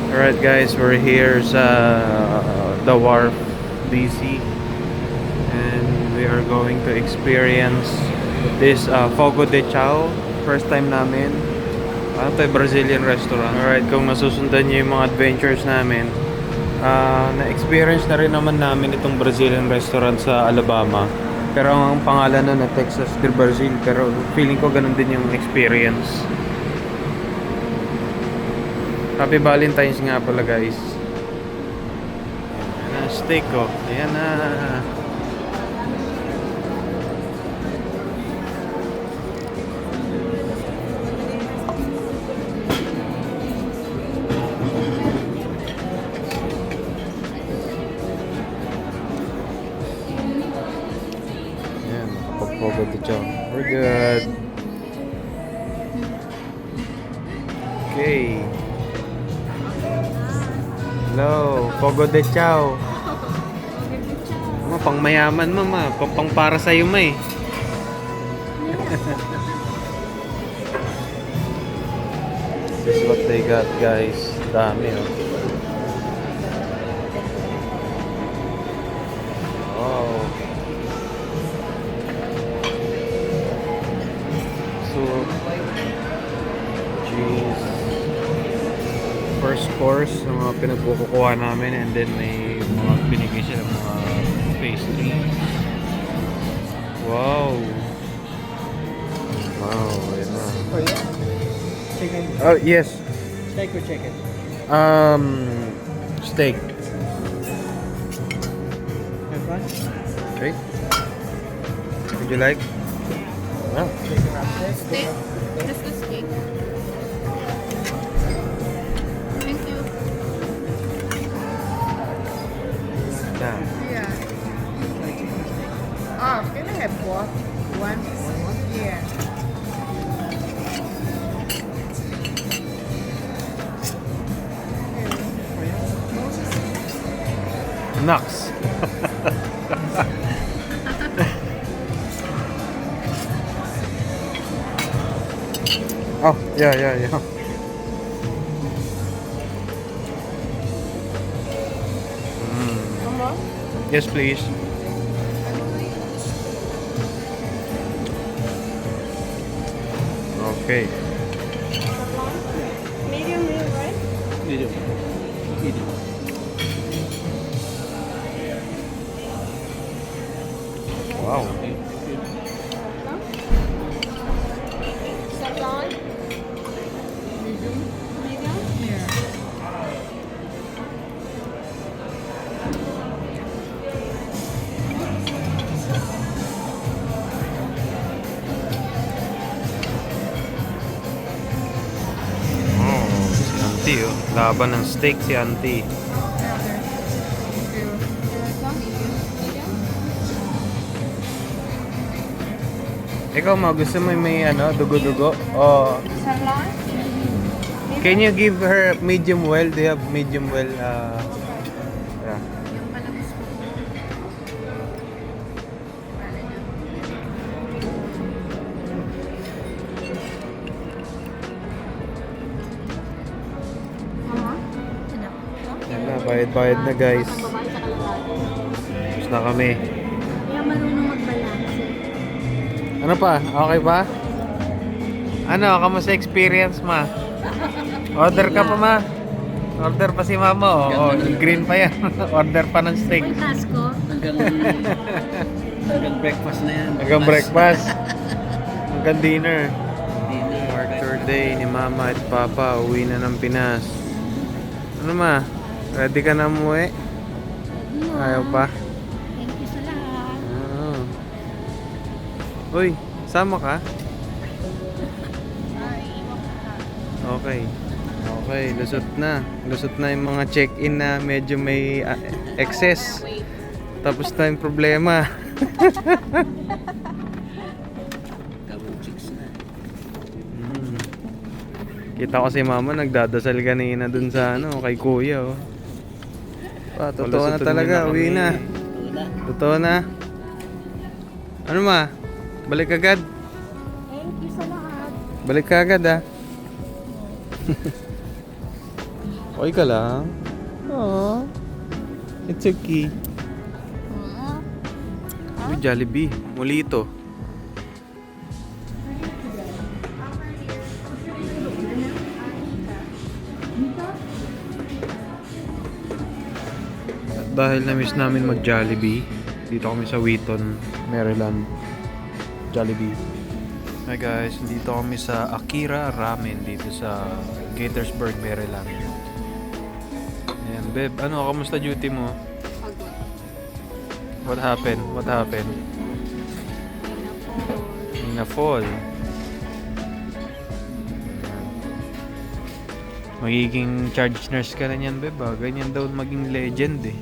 Alright guys, we're here sa The Wharf, DC, and we are going to experience this Fogo de Chao. First time namin. Ano to, Brazilian restaurant. Alright, kung nasusundan niyo yung mga adventures namin, na-experience na rin naman namin itong Brazilian restaurant sa Alabama. Pero ang pangalan na Texas de Brazil, pero feeling ko ganun din yung experience. Happy Valentine's nga pala guys. Ayan na, steak ko. Ayan na. Ayan, nakapag-forward ito. We're good. Okay. Hello, Fogo de Chao. Pang mayaman mama, pang para sa iyo ma eh. This is what they got guys. Dami oh. Wow. So, cheese. First course ng mga pinagkukuha namin, and then may mga binigay sila mga pastry. Wow. Wow, ayun na. Oh yeah? Chicken. Oh, yes. Steak or chicken? Steak. This one? Okay. Would you like? No. Chicken wrap steak? Steak? Just the steak. Thank you. Yeah. Yeah. Oh, can I have both? One? Yeah. Nuts. Oh, yeah. Come on. Yes, please. Okay. Medium rare, right? Medium. Medium. Wow. Salon? Medium? Medium? Yeah. Oh, si Auntie oh. Laban ng steak si Auntie. Ikaw mo, gusto mo may ano, dugo-dugo? O, Salon? can you give her medium well? Do you have medium well? Yeah. Yung palabas ko. Mama? Anak? Yan na, bayad na guys. Babae sa kalalayo. Tapos na kami. Kaya marunong magbalanse. Ano pa? Okay pa? Ano, kamusta experience ma? Order ka pa ma? Order pa si mama oh. Oh, green pa yan. Order pa ng steak. May task ko. Hanggang breakfast na yan. Hanggang breakfast. Hanggang dinner. Dinner. Arthur Day ni mama at papa. Uwi na ng Pinas. Ano ma? Ready ka na umuwi? Ayaw pa? Thank you sa lahat. Uy, sama ka? Ay, iwan ko na. Okay. Okay, lusot na. Lusot na yung mga check-in na medyo may excess. Wait. Tapos tayong problema. Double chicks na. Kita ko si mama nagdadasal kanina dun sa ano, kay kuya oh. Totoo na talaga, uwi na. Wala. Totoo na. Ano ma? Balik agad? Thank you sa lahat. Balik ka agad ah. Okay ka lang? Aww. It's okay. Uy, Jollibee. Muli ito. At dahil na-miss namin mag-Jollibee, dito kami sa Wheaton, Maryland. Jollibee. Hi guys, dito kami sa Akira Ramen dito sa Gaithersburg, Maryland. Ayan, babe, ano, kamusta duty mo? What happened? What happened? May na-fall. Magiging charge nurse ka na niyan, babe. Ganyan daw maging legend eh.